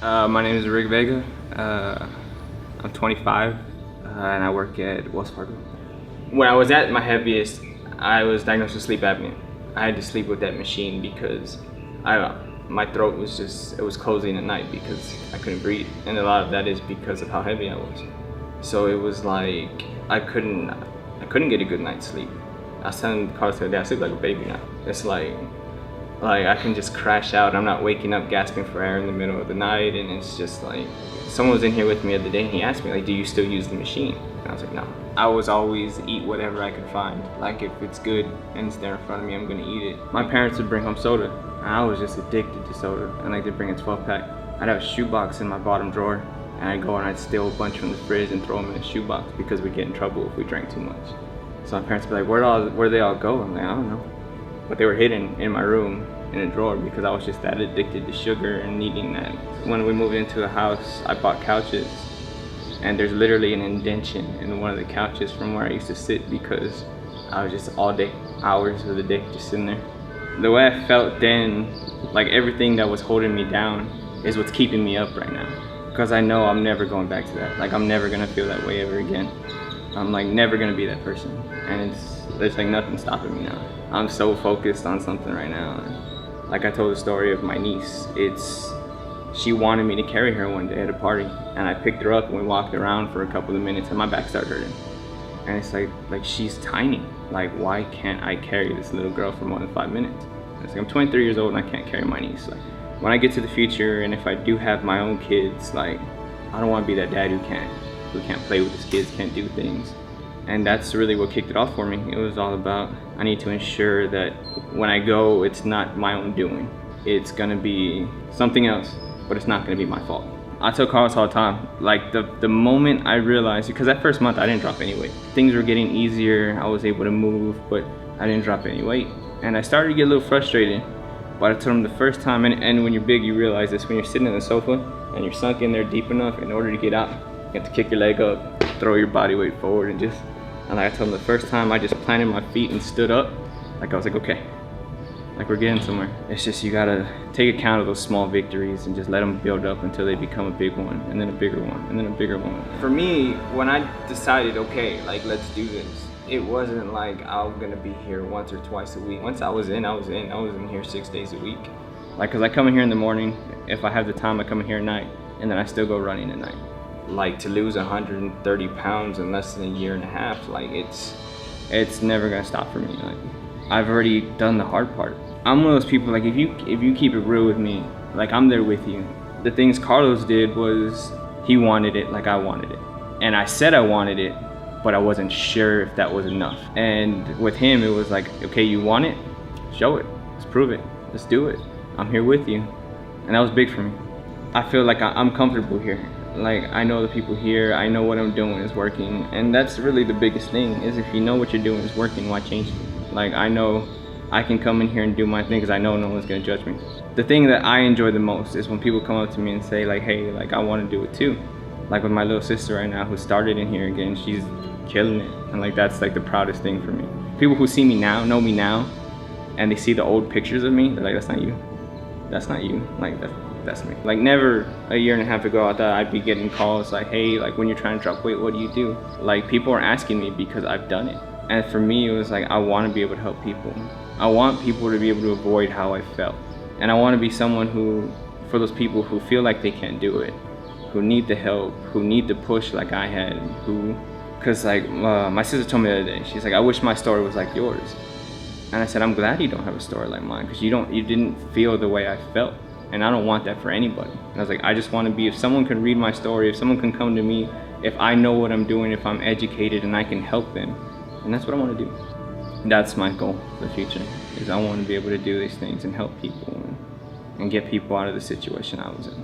My name is Vega. I'm 25 and I work at Wells Fargo. When I was at my heaviest, I was diagnosed with sleep apnea. I had to sleep with that machine because my throat was it was closing at night because I couldn't breathe. And a lot of that is because of how heavy I was. So it was like, I couldn't get a good night's sleep. I was telling Carlos the other day, I sleep like a baby now. It's like I can just crash out. I'm not waking up gasping for air in the middle of the night, and it's just like, someone was in here with me the other day and he asked me, like, do you still use the machine? And I was like, no. I was always eat whatever I could find. Like, if it's good and it's there in front of me, I'm gonna eat it. My parents would bring home soda, and I was just addicted to soda. And like, they'd bring a 12-pack. I'd have a shoebox in my bottom drawer, and I'd go and I'd steal a bunch from the fridge and throw them in a shoebox because we'd get in trouble if we drank too much. So my parents would be like, where'd they all go? I'm like, I don't know. But they were hidden in my room in a drawer because I was just that addicted to sugar and needing that. When we moved into the house, I bought couches, and there's literally an indention in one of the couches from where I used to sit because I was just all day, hours of the day, just sitting there. The way I felt then, like everything that was holding me down is what's keeping me up right now. Because I know I'm never going back to that. Like, I'm never gonna feel that way ever again. I'm like never gonna be that person. And there's like nothing stopping me now. I'm so focused on something right now. Like I told the story of my niece. She wanted me to carry her one day at a party, and I picked her up and we walked around for a couple of minutes and my back started hurting. And it's like she's tiny. Like, why can't I carry this little girl for more than 5 minutes? And it's like, I'm 23 years old and I can't carry my niece. Like, when I get to the future and if I do have my own kids, like, I don't want to be that dad who can't play with his kids, can't do things. And that's really what kicked it off for me. It was all about, I need to ensure that when I go, it's not my own doing. It's gonna be something else, but it's not gonna be my fault. I tell Carlos all the time, like the moment I realized, because that first month I didn't drop any weight. Things were getting easier, I was able to move, but I didn't drop any weight. And I started to get a little frustrated, but I told him the first time, and when you're big, you realize this, when you're sitting on the sofa and you're sunk in there deep enough, in order to get out, you have to kick your leg up, throw your body weight forward, and like I told him the first time, I just planted my feet and stood up. Like, I was like, okay, like we're getting somewhere. It's just, you gotta take account of those small victories and just let them build up until they become a big one, and then a bigger one, and then a bigger one. For me, when I decided, okay, like, let's do this, it wasn't like I'm gonna be here once or twice a week. Once I was in here 6 days a week. Like, cause I come in here in the morning, if I have the time, I come in here at night, and then I still go running at night. Like, to lose 130 pounds in less than a year and a half, like, it's never gonna stop for me. Like, I've already done the hard part. I'm one of those people, like, if you keep it real with me, like, I'm there with you. The things Carlos did was, he wanted it like I wanted it. And I said I wanted it, but I wasn't sure if that was enough. And with him, it was like, okay, you want it? Show it, let's prove it, let's do it. I'm here with you. And that was big for me. I feel like I'm comfortable here. Like, I know the people here, I know what I'm doing is working, and that's really the biggest thing, is if you know what you're doing is working, why change it? Like, I know I can come in here and do my thing because I know no one's gonna judge me. The thing that I enjoy the most is when people come up to me and say, like, hey, like, I want to do it too. Like with my little sister right now who started in here again, she's killing it, and like, that's like the proudest thing for me. People who see me now, know me now, and they see the old pictures of me, they're like, that's not you. That's not you. Like, that's me. Like, never a year and a half ago I thought I'd be getting calls like, hey, like, when you're trying to drop weight, what do you do? Like, people are asking me because I've done it. And for me, it was like, I want to be able to help people. I want people to be able to avoid how I felt. And I want to be someone who, for those people who feel like they can't do it, who need the help, who need the push like I had, because like, my sister told me the other day, she's like, I wish my story was like yours. And I said, I'm glad you don't have a story like mine, because you didn't feel the way I felt. And I don't want that for anybody. And I was like, I just want to be, if someone can read my story, if someone can come to me, if I know what I'm doing, if I'm educated and I can help them, and that's what I want to do. That's my goal for the future, is I want to be able to do these things and help people and get people out of the situation I was in.